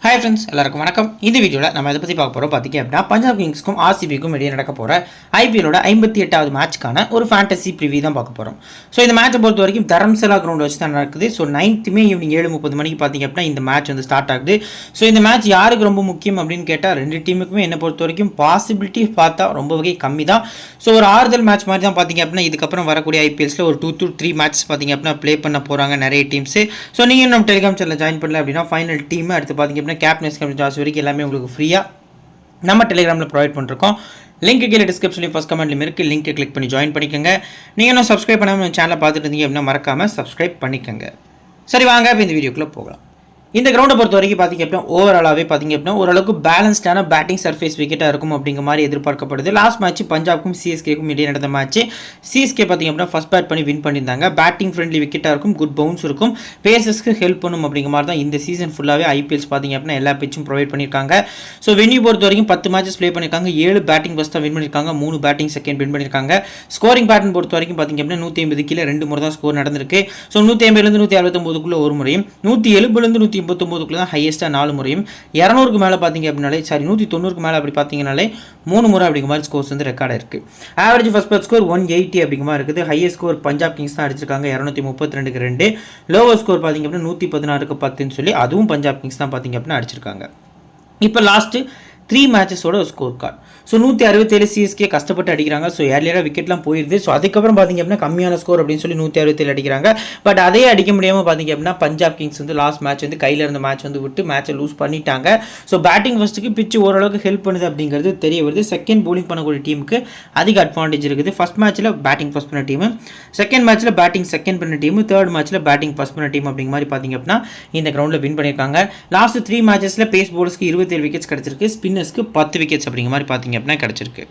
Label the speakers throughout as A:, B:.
A: Hi friends, எல்லாருக்கும் வணக்கம். இந்த வீடியோவில் நம்ம இதை பற்றி பார்க்க போகிறோம். பார்த்திங்க அப்படின்னா பஞ்சாப் கிங்ஸ்க்கும் ஆர்சிபிக்கும் இடையே நடக்க போகிற ஐபிஎலோட 58வது மேட்ச்க்கான ஒரு ஃபேண்டசி ப்ரிவியூ தான் பார்க்க போகிறோம். ஸோ இந்த மேட்சை பொறுத்த வரைக்கும் தரம்சலா கிரவுண்ட் வச்சு தான் நடக்குது. ஸோ 9th மே ஈவினிங் 7:30 மணிக்கு பார்த்திங்க அப்படின்னா இந்த மேட்ச் வந்து ஸ்டார்ட் ஆகுது. ஸோ இந்த மேட்ச் யாருக்கு ரொம்ப முக்கியம் அப்படின்னு கேட்டால் ரெண்டு டீமுக்குமே என்னை பொறுத்த வரைக்கும் பாசிபிலிட்டி பார்த்தா ரொம்ப வகை கம்மி தான். ஸோ ஒரு ஆறுதல் மேட்ச் மாதிரி தான் பார்த்திங்க அப்படின்னா இதுக்கப்புறம் வரக்கூடிய ஐபிஎல்ஸில் ஒரு 2 to 3 மேட்ச் பார்த்திங்க அப்படின்னா ப்ளே பண்ண போகிறாங்க நிறைய டீம்ஸு. ஸோ நீங்கள் நம்ம டெலிகிராம் சேனலில் ஜாயின் பண்ணல அப்படின்னா ஃபைனல் டீம் அடுத்து பார்த்திங்க கேப்டன்ஸ் வரைக்கும் எல்லாமே உங்களுக்கு ஃப்ரீயாக நம்ம டெலிகிராமில் ப்ரொவைட் பண்ணிருக்கோம். லிங்க் கீழே டிஸ்கிரிப்ஷன்லையும் ஃபஸ்ட் கமெண்ட்லையும் இருக்குது. லிங்க்கை கிளிக் பண்ணி ஜாயின் பண்ணிக்கோங்க. நீங்கள் இன்னும் சப்ஸ்கிரைப் பண்ணாமல் சேனலை பார்த்துட்டு இருந்தீங்க அப்படின்னா மறக்காமல் சப்ஸ்கிரைப் பண்ணிக்கோங்க. சரி, வாங்க இப்போ இந்த வீடியோக்குள்ளே போகலாம். இந்த கிரௌண்டை பொறுத்த வரைக்கும் பார்த்திங்க அப்படின்னா ஓவராலாகவே பார்த்திங்க அப்படின்னா ஓரளவுக்கு பேலன்ஸ்டான பேட்டிங் சர்ஃபேஸ் விக்கெட்டாக இருக்கும் அப்படிங்கிற மாதிரி எதிர்பார்க்கப்படுது. லாஸ்ட் மேட்ச் பஞ்சாப்க்கும் சிஎஸ்கேக்கும் இடையே நடந்த மேட்ச் சிஎஸ்கே பார்த்திங்க அப்படின்னா ஃபஸ்ட் பேட் பண்ணி வின் பண்ணியிருந்தாங்க. பேட்டிங் ஃப்ரெண்ட்லி விக்கெட்டாக இருக்கும், குட் பவுன்ஸ் இருக்கும், பேசஸ்க்கு ஹெல்ப் பண்ணும் அப்படிங்கிற மாதிரி தான் இந்த சீசன் ஃபுல்லாகவே ஐபிஎல்ஸ் பார்த்திங்க அப்படின்னா எல்லா பிச்சும் ப்ரொவைட் பண்ணியிருக்காங்க. ஸோ வென்யூ பொறுத்த வரைக்கும் 10 மேட்சஸ் ப்ளே பண்ணியிருக்காங்க. 7 பேட்டிங் ஃபஸ்ட் தான் வின் பண்ணியிருக்காங்க, 3 பேட்டிங் செகண்ட் வின் பண்ணியிருக்காங்க. ஸ்கோரிங் பேட்டர்ன் பொறுத்த வரைக்கும் பார்த்திங்க அப்படின்னா 150 கீழே 2 முறை தான் ஸ்கோர் நடந்திருக்கு. ஸோ 150லேருந்து 169க்குள்ளே ஒரு முறையும், 170லேருந்து 189க்குள்ளே தான் ஹையஸ்ட்டாக 4 முறையும், 200க்கு மேலே பார்த்தீங்க அப்படின்னாலே 190க்கு மேலே அப்படி பார்த்தீங்கனாலே 3 முறை அப்படிங்கிற மாதிரி ஸ்கோர்ஸ் வந்து ரெக்கார்டாக இருக்குது. ஆவரேஜ் ஃபர்ஸ்ட் பேட் ஸ்கோர் 180 அப்படிங்கிற மாதிரி இருக்குது. ஹையஸ்ட் ஸ்கோர் பஞ்சாப் கிங்ஸ் தான் அடிச்சிருக்காங்க 232க்கு 2. லோவர் ஸ்கோர் பார்த்தீங்க அப்படின்னா 116க்கு 10ன்னு சொல்லி அதுவும் பஞ்சாப் கிங்ஸ் தான் பார்த்தீங்க அப்படின்னா அடிச்சிருக்காங்க. இப்போ லாஸ்ட்டு 3 மேட்சஸோட ஸ்கோர் கார்டு. ஸோ 167 சிஎஸ்கே கஷ்டப்பட்டு அடிக்கிறாங்க. ஸோ ஏர்லியராக விக்கெட்லாம் போயிருது. ஸோ அதுக்கப்புறம் பார்த்திங்க அப்படின்னா கம்மியான ஸ்கோர் அப்படின்னு சொல்லி 167 அடிக்கிறாங்க. பட் அதே அடிக்க முடியாமல் பார்த்திங்க அப்படின்னா பஞ்சாப் கிங்ஸ் வந்து லாஸ்ட் மேட்ச் வந்து கையில் இருந்த மேட்ச் வந்து விட்டு மேட்சை லூஸ் பண்ணிட்டாங்க. ஸோ பேட்டிங் ஃபஸ்ட்டுக்கு பிச்சு ஓரளவுக்கு ஹெல்ப் பண்ணுது அப்படிங்கிறது தெரிய வருது. செகண்ட் போலிங் பண்ணக்கூடிய டீமுக்கு அதிக அட்வான்டேஜ் இருக்குது. ஃபஸ்ட் மேட்ச்சில் பேட்டிங் ஃபஸ்ட் பண்ண டீமு, செகண்ட் மேட்ச்சில் பேட்டிங் செகண்ட் பண்ண டீமு, தேர்ட் மேட்ச்சில் பேட்டிங் ஃபஸ்ட் பண்ண டீம் அப்படிங்கிற மாதிரி பார்த்திங்க அப்படின்னா இந்த கிரௌண்டில் வின் பண்ணியிருக்காங்க. லாஸ்ட் 3 மேட்சஸில் பேஸ் போலர்ஸ்க்கு 27 விக்கெட்ஸ் கிடச்சிருக்கு, ஸ்பின்னர்ஸ்க்கு 10 விக்கெட்ஸ் அப்படிங்கிற மாதிரி பார்த்திங்க அப்படின்னா கிடச்சிருக்கு.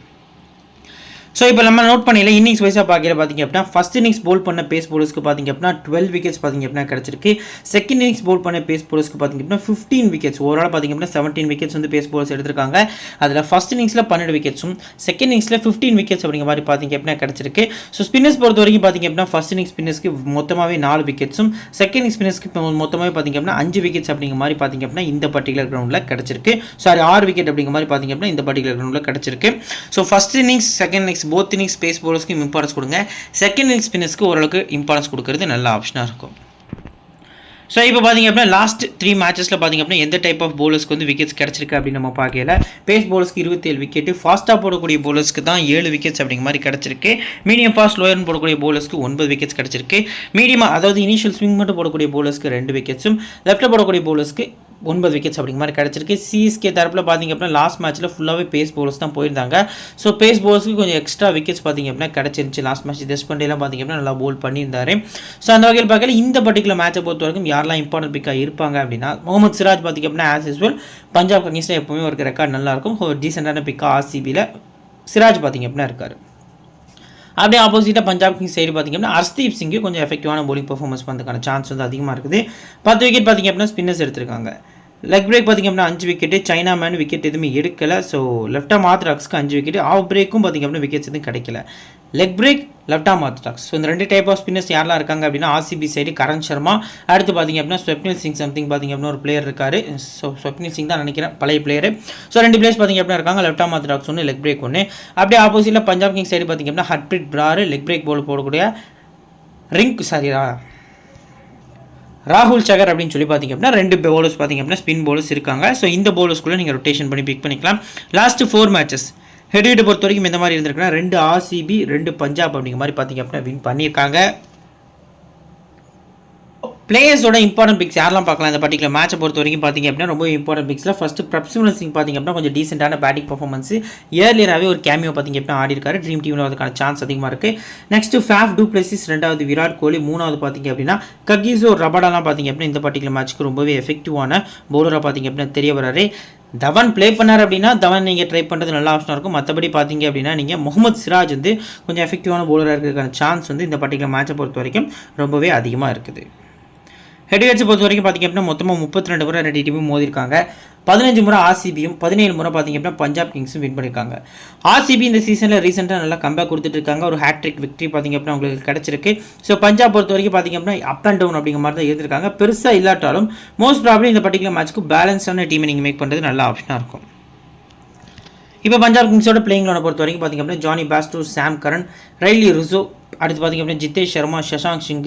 A: ஸோ இப்போ நம்ம நோட் பண்ணல இன்னிங்ஸ் வைஸாக பார்க்கல பார்த்திங்க அப்படின்னா ஃபஸ்ட் இன்னிங்ஸ் போல் பண்ண பேஸ் போலர்ஸ்க்கு பார்த்திங்க அப்படின்னா 12 விக்கெட்ஸ் பார்த்திங்க அப்படின்னா கிடச்சிருக்கு. செகண்ட் இன்னிங்ஸ் போல் பண்ண பேஸ் போலர்ஸ்க்கு பார்த்திங்க அப்படின்னா 15 விக்கெட்ஸ், ஓவரால் பார்த்திங்க அப்படின்னா 17 விக்கெட்ஸ் வந்து பேஸ் போலர்ஸ் எடுத்திருக்காங்க. அதில் ஃபஸ்ட் இன்னிங்ஸில் 12 விக்கெட்ஸும் செகண்ட் இன்னிங்ஸில் 15 விக்கெட்ஸ் அப்படிங்கிற மாதிரி பார்த்திங்க அப்படின்னா கிடச்சிருக்கு. ஸோ ஸ்பின்னர்ஸ் பொறுத்த வரைக்கும் பார்த்திங்க அப்படின்னா ஃபஸ்ட் இன்னிங்ஸ் ஸ்பின்னர்ஸ்க்கு மொத்தமாகவே 4 விக்கெட்ஸும் செகண்ட் இன்னிங்ஸ் ஸ்பின்னர்ஸ்க்கு மொத்தமாகவே பார்த்திங்க அப்படின்னா 5 விக்கெட்ஸ் அப்படிங்கிற மாதிரி பார்த்திங்க அப்படின்னா இந்த பர்டிகுலர் கிரௌண்டில் கிடச்சிருக்கு. 6 விக்கெட் அப்படிங்கிற மாதிரி பார்த்திங்க அப்படின்னா இந்த பர்டிகுலர் கிரௌண்டில் கிடச்சிருக்கு. So first innings second innings both innings pace போலர்ஸ்க்கு இம்பார்ட்டன்ஸ் கொடுங்க. செகண்ட் இன்னிங்ஸ் ஸ்பின்னர்ஸ்க்கு ஓரளவுக்கு இம்பார்ட்டன்ஸ் கொடுக்கறது நல்ல ஆப்ஷனாக இருக்கும். ஸோ இப்போ பார்த்திங்க அப்படின்னா லாஸ்ட் 3 மேட்சஸில் பார்த்திங்க அப்படின்னா எந்த டைப் ஆஃப் போலர்ஸ்க்கு வந்து விக்கெட்ஸ் கிடச்சிருக்கு அப்படின்னு நம்ம பார்க்கல. பேஸ் போலர்ஸ்க்கு 27 விக்கெட்டு, ஃபாஸ்ட்டாக போடக்கூடிய போலர்ஸ்க்கு தான் 7 விக்கெட்ஸ் அப்படிங்கிற மாதிரி கிடச்சிருக்கு. மீடியம் ஃபாஸ்ட் லோயர்னு போடக்கூடிய போலர்ஸ்க்கு 9 விக்கெட்ஸ் கிடச்சிருக்கு. மீடியமாக அதாவது இனிஷியல் ஸ்விங் மட்டும் போடக்கூடிய போலர்ஸ்க்கு 2 விக்கெட்ஸும், லெஃப்ட்டில் போடக்கூடிய போலர்ஸ்க்கு 9 விக்கெட்ஸ் அப்படிங்கிற மாதிரி கிடச்சிருக்கு. சிஎஸ்கே தரப்பில் பார்த்திங்க அப்படின்னா லாஸ்ட் மேட்ச்சில் ஃபுல்லாகவே பேஸ் போலர்ஸ் தான் போயிருந்தாங்க. ஸோ பேஸ் போலர்ஸ்க்கு கொஞ்சம் எக்ஸ்ட்ரா விக்கெட்ஸ் பார்த்திங்க அப்படின்னா கிடச்சிருந்துச்சு. லாஸ்ட் மேட்ச் டெஸ்பண்டேலாம் பார்த்திங்க அப்படின்னா நல்லா போல் பண்ணியிருந்தாரு. ஸோ அந்த வகையில் பார்க்கல இந்த பர்டிகுலர் மேட்சை பொறுத்த வரைக்கும் யாரெல்லாம் இம்பார்ட்டன்ட் பிக்காக இருப்பாங்க அப்படின்னா முகமது சிராஜ் பார்த்திங்க அப்படின்னா ஆஸ் யூஸ்வல் பஞ்சாப் கிங்ஸில் எப்பவுமே ஒரு ரெக்கார்ட் நல்லாயிருக்கும். ஒரு டீசெண்டான பிக்காக ஆர்சிபியில் சிராஜ் பார்த்திங்க அப்படின்னா இருக்கார். அப்படியே ஆப்போசிட்டாக பஞ்சாப் கிங்ஸ் சைடு பார்த்திங்க அப்படின்னா ஹர்ஷ்தீப் சிங்கு கொஞ்சம் எஃபெக்டிவான போலிங் பர்ஃபார்மன்ஸ் பண்ணுறதுக்கான சான்ஸ் வந்து அதிகமாக இருக்குது. 10 விக்கெட் பார்த்திங்க அப்படின்னா ஸ்பின்னர்ஸ் எடுத்திருக்காங்க. லெக் பிரேக் பார்த்திங்க அப்படின்னா 5 விக்கெட்டு, சைனா மேன் விக்கெட் எதுவுமே எடுக்கலை. ஸோ லெஃப்டாக ஆர்த்தடாக்ஸ்க்கு 5 விக்கெட்டு, ஆஃப் பிரேக்கும் பார்த்திங்க அப்படின்னா விக்கெட்ஸ் எதுவும் கிடைக்கல. லெக் பிரேக் லெஃப்டாக ஆர்த்தடாக்ஸ், ஸோ இந்த 2 டைப் ஆஃப் ஸ்பின்னர்ஸ் யாரெல்லாம் இருக்காங்க அப்படின்னா ஆர்சிபி சைடு கரண் சர்மா, அடுத்து பார்த்திங்க அப்படின்னா ஸ்வப்னில் சிங் சம்திங் பார்த்திங்க அப்படின்னா ஒரு பிளேயர் இருக்கார். ஸோ ஸ்வப்னில் சிங் தான் நினைக்கிறேன் பழைய பிளேயர். ஸோ 2 பிளேயர்ஸ் பார்த்திங்க அப்படின்னா இருக்காங்க, லெஃப்டாக ஆர்த்தடாக்ஸ் ஒன்று, லெக் பிரேக் ஒன்று. அப்படியே ஆப்போசிட்டில் பஞ்சாப் கிங்ஸ் சைடு பார்த்திங்க அப்படின்னா ஹர்ப்ரீத் பிரார், லெக் பிரேக் போல் போடக்கூடிய ராகுல் சகர் அப்படின்னு சொல்லி பார்த்திங்க அப்படின்னா 2 பவுலர்ஸ் பார்த்திங்க அப்படின்னா ஸ்பின் பவுலர்ஸ் இருக்காங்க. ஸோ இந்த பவுலர்ஸ்குள்ளே நீங்கள் ரொட்டேஷன் பண்ணி பிக் பண்ணிக்கலாம். லாஸ்ட்டு 4 மேட்சஸ் ஹெட் பொறுத்த வரைக்கும் எந்த மாதிரி இருந்திருக்குன்னா 2 ஆர்சிபி 2 பஞ்சாப் அப்படிங்கிற மாதிரி பார்த்திங்க அப்படின்னா வின் பண்ணியிருக்காங்க. பிளேயர்ஸோட இம்பார்ட்டன்ட் பிக்ஸ் யாரெல்லாம் பார்க்கலாம் இந்த பர்டிகுலர் மேட்சை பொறுத்த வரைக்கும் பார்த்திங்க அப்படின்னா ரொம்ப இம்பார்ட்டன்ட் பிக்ஸில் ஃபஸ்ட்டு பிரப்சிம்ரன் சிங் பார்த்திங்க அப்படின்னா கொஞ்சம் டீசெண்டான பேட்டிங் பர்ஃபார்மன்ஸ், ஏர்லியராகவே ஒரு கேமியோ பார்த்திங்க அப்படின்னா ஆடி இருக்காரு. ட்ரீம் டீமில் அதுக்கான சான்ஸ் அதிகமாக இருக்குது. நெக்ஸ்ட்டு ஃபேஃப் டூ பிளஸிஸ், 2வது விராட் கோலி, 3வது பார்த்திங்க அப்படின்னா ககிசோ ரபாடாலாம் பார்த்திங்க அப்படின்னா இந்த பர்டிகுலர் மேட்ச்சுக்கு ரொம்பவே எஃபெக்டிவான பவுலராக பார்த்திங்க அப்படின்னா தெரிய வராரு. தவன் ப்ளே பண்ணார் அப்படின்னா தவன் நீங்கள் ட்ரை பண்ணுறது நல்ல ஆப்ஷனாக இருக்கும். மற்றபடி பார்த்திங்க அப்படின்னா நீங்கள் முகமது சிராஜ் வந்து கொஞ்சம் எஃபெக்டிவான பவுலராக இருக்கிறதுக்கான சான்ஸ் வந்து இந்த பர்டிகுலர் மேட்சை பொறுத்த வரைக்கும் ரொம்பவே அதிகமாக இருக்குது. ஹெட் ஹெட்ஸ் பொறுத்த வரைக்கும் பார்த்திங்க அப்படின்னா மொத்தமாக 32 முறை ரெண்டு டீமும் மோதிருக்காங்க. 15 முறை ஆர்சிபியும் 17 முறை பார்த்திங்க அப்படின்னா பஞ்சாப் கிங்ஸும் வின் பண்ணியிருக்காங்க. ஆர்சிபி இந்த சீசனில் ரீசெண்டாக நல்லா கம்பேக் கொடுத்துட்டு இருக்காங்க. ஒரு ஹேட்ரிக் விக்ட்ரி பார்த்திங்க அப்படின்னா உங்களுக்கு கிடச்சிருக்கு. ஸோ பஞ்சாப் பொறுத்த வரைக்கும் பார்த்திங்க அப்படின்னா அப் அண்ட் டவுன் அப்படிங்கிற மாதிரி தான் இருந்திருக்காங்க. பெருசாக இல்லாட்டாலும் மோஸ்ட் ப்ராப்ளம் இந்த பர்டிகுலர் மேட்ச்க்கு பேலன்ஸான டீமை நீங்கள் மேக் பண்ணுறது நல்ல ஆப்ஷனாக இருக்கும். இப்போ பஞ்சாப் கிங்ஸோட பிளேயிங் லோனை பொறுத்த வரைக்கும் பார்த்திங்க அப்படின்னா ஜானி பாஸ்டோ, சாம் கரன், ரைலி ருசோ, அடுத்து பார்த்திங்க அப்படின்னா ஜிதேஷ் சர்மா, சஷாங்க் சிங்,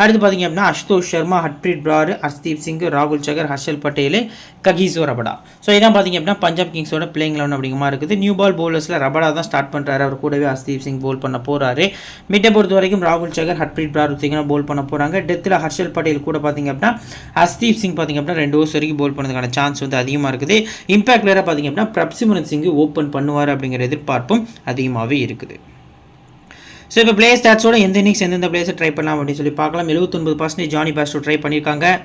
A: அடுத்து பார்த்திங்க அப்படின்னா அசுதோஷ் சர்மா, ஹர்ப்ரீத் பிரார், ஹர்ஷ்தீப் சிங், ராகுல் சகர், Harshal Patel, Kagiso Rabada. So இதான் பார்த்திங்க அப்படின்னா பஞ்சாப் கிங்ஸோட பிளேயிங் லெவன் அப்படிங்கிற மாதிரி இருக்குது. நியூ பால் பவுலர்ஸில் ரபடா தான் ஸ்டார்ட் பண்ணுறாரு. அவர் கூடவே ஹர்ஷ்தீப் சிங் போல் பண்ண போகிறாரு. மிட்டை பொறுத்த வரைக்கும் ராகுல் சகர், ஹர்ப்ரீத் பிரார் பார்த்திங்கன்னா போல் பண்ண போகிறாங்க. டெத்தில் ஹர்ஷல் பட்டேல் கூட பார்த்திங்க அப்படின்னா ஹர்ஷ்தீப் சிங் பார்த்திங்க அப்படின்னா 2 ஓவர்ஸ் வரைக்கும் போல் பண்ணதுக்கான சான்ஸ் வந்து அதிகமாக இருக்குது. இம்பாக்ட் பிளேயராக பார்த்திங்க அப்படின்னா பிரப்சிம்ரன் சிங் ஓப்பன் பண்ணுவார் அப்படிங்கிற எதிர்பார்ப்பும் அதிகமாகவே இருக்குது. ஸோ இப்போ பிளேயர் ஸ்டாட்ஸோட எந்த இன்னிங்ஸ் எந்தெந்த பிளேயர்ஸை ட்ரை பண்ணலாம் அப்படின்னு சொல்லி பார்க்கலாம். 79% ஜானி பாஸ்டோ ட்ரை பண்ணியிருக்காங்க.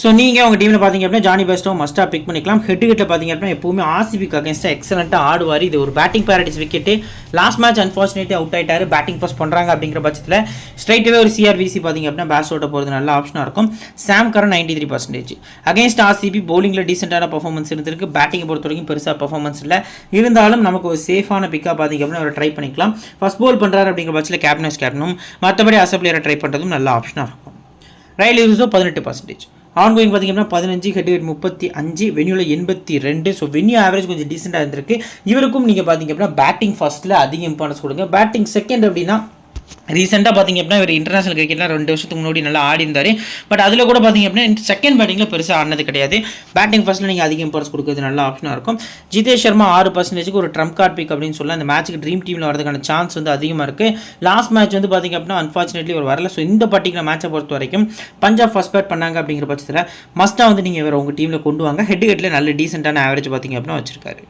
A: ஸோ நீங்கள் உங்கள் டீமில் பார்த்திங்க அப்படின்னா ஜானி பாஸ்டோ மஸ்ட்டாக பிக் பண்ணிக்கலாம். ஹெட்டில் பார்த்திங்க அப்படின்னா எப்போவுமே ஆர்சிபிக்கு அகேன்ஸ்டாக எக்ஸலண்ட்டாக ஆடுவார். இது ஒரு batting paradise wicket. Last match unfortunately out ஆகிட்டார். பேட்டிங் ஃபர்ஸ்ட் பண்ணுறாங்க அப்படிங்கிற பட்சத்தில் ஸ்ட்ரைட்டாகவே ஒரு சிஆர்விசி பார்த்திங்க அப்படின்னா பாஸ்டோட போகிறது நல்ல ஆப்ஷனாக இருக்கும். சாம் கரன் 93%. அகேன்ஸ்ட் ஆர்சிபி பவுலிங்கில் டீசெண்டான பர்ஃபார்மன்ஸ் இருந்திருக்கு. பேட்டிங்கை பொறுத்த வரைக்கும் பெருசாக பர்ஃபார்மன்ஸ் இல்லை. இருந்தாலும் நமக்கு ஒரு சேஃபான பிக்காக பார்த்திங்க அப்படின்னா அவர் ட்ரை பண்ணிக்கலாம். ஃபர்ஸ்ட் போல் பண்ணுறாரு அப்படிங்கிற பட்சத்தில் கேப்டனும் மற்றபடி அசப்ளேயரை ட்ரை பண்ணுறதும் நல்ல ஆப்ஷனாக இருக்கும். ரைலி ருசோ 18%. ஆன்கோயிங் பார்த்திங்க அப்படின்னா 15, head head 35, வென்யூவில் 82. So venue average கொஞ்சம் டீசெண்டாக இருந்திருக்கு. இவருக்கும் நீங்கள் பார்த்திங்க அப்படின்னா பேட்டிங் ஃபர்ஸ்ட்டில் அதிக இம்பார்ட்டன்ஸ் கொடுங்க. பேட்டிங் செகண்ட் அப்படின்னா ரீசெண்டாக பார்த்திங்க அப்படின்னா இவர் இன்டர்நேஷனல் கிரிக்கெட்டில் 2 வருஷத்துக்கு முன்னாடி நல்லா ஆடி இருந்தார். பட் அதில் கூட பார்த்திங்க அப்படின்னா செகண்ட் பேட்டிங்கில் பெருசாக ஆடினது கிடையாது. பேட்டிங் ஃபர்ஸ்ட்டில் நீங்கள் அதிக இம்பார்ட்டன்ஸ் கொடுக்குறது நல்ல ஆப்ஷனாக இருக்கும். ஜிதேஷ் சர்மா 6% ஒரு ட்ரம்ப் கார்ட் பிக் அப்படின்னு சொல்லலாம். அந்த மேட்ச்சுக்கு ட்ரீம் டீமில் வரதுக்கான சான்ஸ் வந்து அதிகமாக இருக்குது. லாஸ்ட் மேட்ச் வந்து பார்த்திங்க அப்படின்னா அன்ஃபார்ச்சுனேட்லி ஒரு வரல. ஸோ இந்த பர்டிகுலர் மேட்சை பொறுத்த வரைக்கும் பஞ்சாப் ஃபர்ஸ்ட் பேட் பண்ணாங்க அப்படிங்கிற பட்சத்தில் மஸ்ட்டாக வந்து நீங்கள் இவர் உங்கள் டீமில் கொண்டு வாங்க. ஹெட்டில் நல்ல டீசெண்டான ஆவரேஜ் பார்த்திங்க அப்படின்னா வச்சிருக்காரு.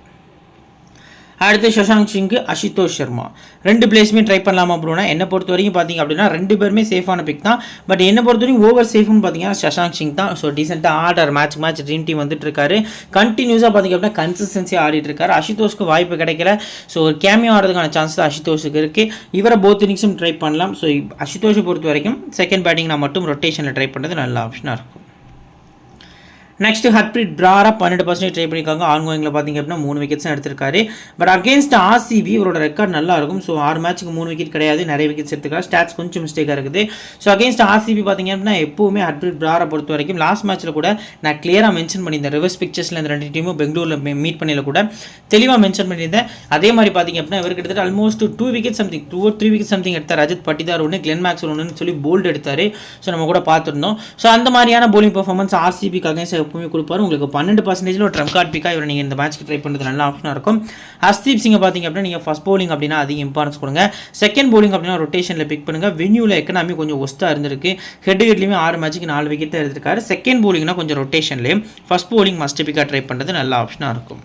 A: அடுத்து சஷாங்க் சிங், அசுதோஷ் சர்மா 2 பிளேஸுமே ட்ரை பண்ணலாமா அப்படின்னா என்னை பொறுத்த வரைக்கும் பார்த்திங்க அப்படின்னா 2 பேருமே சேஃபான பிக் தான். பட் என்னை பொறுத்த வரைக்கும் ஓவர் சேஃப்னு பார்த்தீங்கன்னா சஷாங்க் சிங் தான். ஸோ டீசெண்டாக ஆர்டர் மேட்ச் ட்ரீம் டீம் வந்துட்டு இருக்காரு. கண்டினியூஸாக பார்த்திங்க அப்படின்னா கன்சிஸ்டன்சியாக ஆடிட்டு இருக்காரு. அசுதோஷ்க்கு வாய்ப்பு கிடைக்கல. ஸோ ஒரு கேமியோ ஆடுறதுக்கான சான்ஸ் தான் அசுதோஷுக்கு இருக்குது. இவரை போத் இன்னிங்ஸும் ட்ரை பண்ணலாம். ஸோ அசுதோஷை பொறுத்த வரைக்கும் செகண்ட் பேட்டிங் நான் மட்டும் ரொட்டேஷனில் ட்ரை பண்ணுறது நல்ல ஆப்ஷனாக இருக்கும். நெக்ஸ்ட் ஹர்ப்ரீத் பிராரா 12% ட்ரை பண்ணியிருக்காங்க. ஆன்கோயிங்கில் பார்த்திங்க அப்படின்னா 3 விக்கெட்ஸ் எடுத்திருக்காரு. பட் அகேன்ஸ்ட் ஆர்சிபி இவரோட ரெக்கார்ட் நல்லா இருக்கும். ஸோ 6 மேட்ச்சுக்கு 3 விக்கெட் கிடையாது, நிறைய விக்கெட்ஸ் எடுத்துக்காரு. ஸ்டாட்ஸ் கொஞ்சம் மிஸ்டேக்காக இருக்குது. ஸோ அகேன்ஸ்ட் ஆர்சிபி பார்த்திங்க அப்படின்னா எப்போவுமே ஹர்ப்ரீத் பிராரா பொறுத்த வரைக்கும் லாஸ்ட் மேட்ச்சில் கூட நான் கிளியராக மென்ஷன் பண்ணியிருந்தேன். ரிவர்ஸ் பிக்சர்ஸில் இந்த 2 டீமும் பெங்களூரில் மீட் பண்ணல கூட தெளிவாக மென்ஷன் பண்ணியிருந்தேன். அதே மாதிரி பார்த்திங்க அப்படின்னா இவர் கிட்டத்தட்ட almost 2 wicket something 2 or 3 wicket something எடுத்தார். ரஜத் பட்டிதார் ஒன்று, கிளென் மேக்ஸ்வெல் ஒன்றுன்னு சொல்லி போல்டு எடுத்தார். ஸோ நம்ம கூட பார்த்துருந்தோம். ஸோ அந்த மாதிரியான போலிங் பர்ஃபார்மன்ஸ் ஆர்சிபிக்கு அகேன்ஸ்ட் எப்பவுமே கொடுப்பாரு. உங்களுக்கு 12% ஒரு ட்ரம்ப் கார்ட் பிக்காக இவர் நீங்கள் இந்த மேட்ச்க்கு ட்ரை பண்ணுறது நல்ல ஆப்ஷனாக இருக்கும். ஹர்ஷ்தீப் சிங்கை பார்த்திங்க அப்படின்னா நீங்கள் ஃபர்ஸ்ட் போலிங் அப்படின்னா அதிக இம்பார்ட்டன்ஸ் கொடுங்க. செகண்ட் போலிங் அப்படின்னா ரொட்டேஷனில் பிக் பண்ணுங்கள். வென்யூவில் எக்கனாமி கொஞ்சம் ஒஸ்ட்டாக இருந்திருக்கு. ஹெட்லேயுமே 6 மேட்ச்சுக்கு 4 விக்கெட் தான் எடுத்திருக்காரு. செகண்ட் போலிங்னா கொஞ்சம் ரொட்டேஷன்லேயும் ஃபர்ஸ்ட் போலிங் மஸ்ட் பிக்காக ட்ரை பண்ணுறது நல்ல ஆப்ஷனாக இருக்கும்.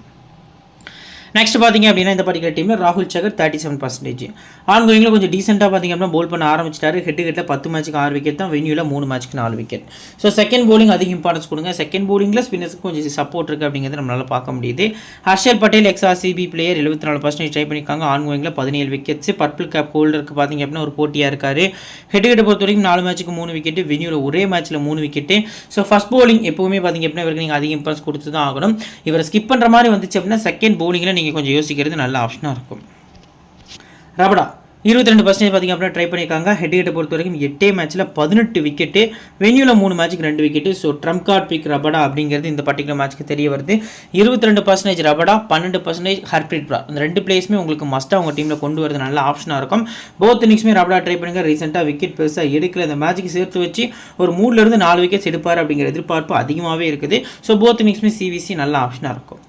A: நெக்ஸ்ட் பார்த்திங்க அப்படின்னா இந்த பர்டிகுலர் டீமில் ராகுல் சகர் 37%. ஆன்கோயிங்கில் கொஞ்சம் டீசெண்டாக பார்த்திங்க அப்படின்னா போல் பண்ண ஆரம்பிச்சிட்டாரு. ஹெட்டில் 10 மேட்ச்சுக்கு 6 விக்கெட் தான், வென்யூவில் 3 மேட்ச்சுக்கு 4 விக்கெட். ஸோ செகண்ட் போலிங் அதிக இம்பார்ட்டன்ஸ் கொடுங்க. செகண்ட் போலிங்கில் ஸ்பின்னர்ஸுக்கு கொஞ்சம் சப்போர்ட் இருக்குது அப்படிங்கிறது நம்மளால் பார்க்க முடியுது. Harshal Patel X-RCB player 74% try பண்ணியிருக்காங்க. ஆன்கோயிங்கில் 17 விக்கெட்ஸ். பர்பிள் கேப் ஹோல்டருக்கு பார்த்திங்க அப்படின்னா ஒரு போட்டியாக இருக்கார். ஹெட்டில் பொறுத்த வரைக்கும் 4 மேட்ச்சுக்கு 3 விக்கெட், வென்யூவில் ஒரே மேட்ச்சில் 3 விக்கெட். ஸோ ஃபர்ஸ்ட் போலிங் எப்போவுமே பார்த்திங்க அப்படின்னா இவருக்கு நீங்கள் அதிக இம்பார்ட்டன்ஸ் கொடுத்து தான் ஆகணும். இவரை ஸ்கிப் பண்ணுற மாதிரி வந்துச்சு அப்படின்னா செகண்ட் போலிங்கில் நீங்கள் கொஞ்சம் யோசிக்கிறது நல்ல ஆப்ஷனாக இருக்கும். ரபடா 22% பார்த்திங்க அப்படின்னா ட்ரை பண்ணியிருக்காங்க. ஹெட் பொறுத்த வரைக்கும் 8 மேட்ச்சில் 18 விக்கெட்டு, வென்யூவில் 3 மேட்ச்சுக்கு 2 wicket. So trump card pick Rabada அப்படிங்கிறது இந்த பர்டிகுலர் மேட்ச்க்கு தெரிய வருது. 22% ரபடா, 12% ஹர்ப்ரீத் பிரார். இந்த 2 பிளேஸுமே உங்களுக்கு மஸ்ட்டாக உங்கள் டீமில் கொண்டு வரது நல்ல ஆப்ஷனாக இருக்கும். போத் இன்னிங்ஸுமே ரபடா ட்ரை பண்ணுங்க. ரீசெண்டாக விக்கெட் பெருசாக எடுக்கல. இந்த மேட்ச்சுக்கு சேர்த்து வச்சு ஒரு 3 4 விக்கெட்ஸ் எடுப்பார் அப்படிங்கிற எதிர்பார்ப்பு அதிகமாகவே இருக்குது. ஸோ போத் இன்னிங்ஸுமே சிவிசி நல்ல ஆப்ஷனாக இருக்கும்.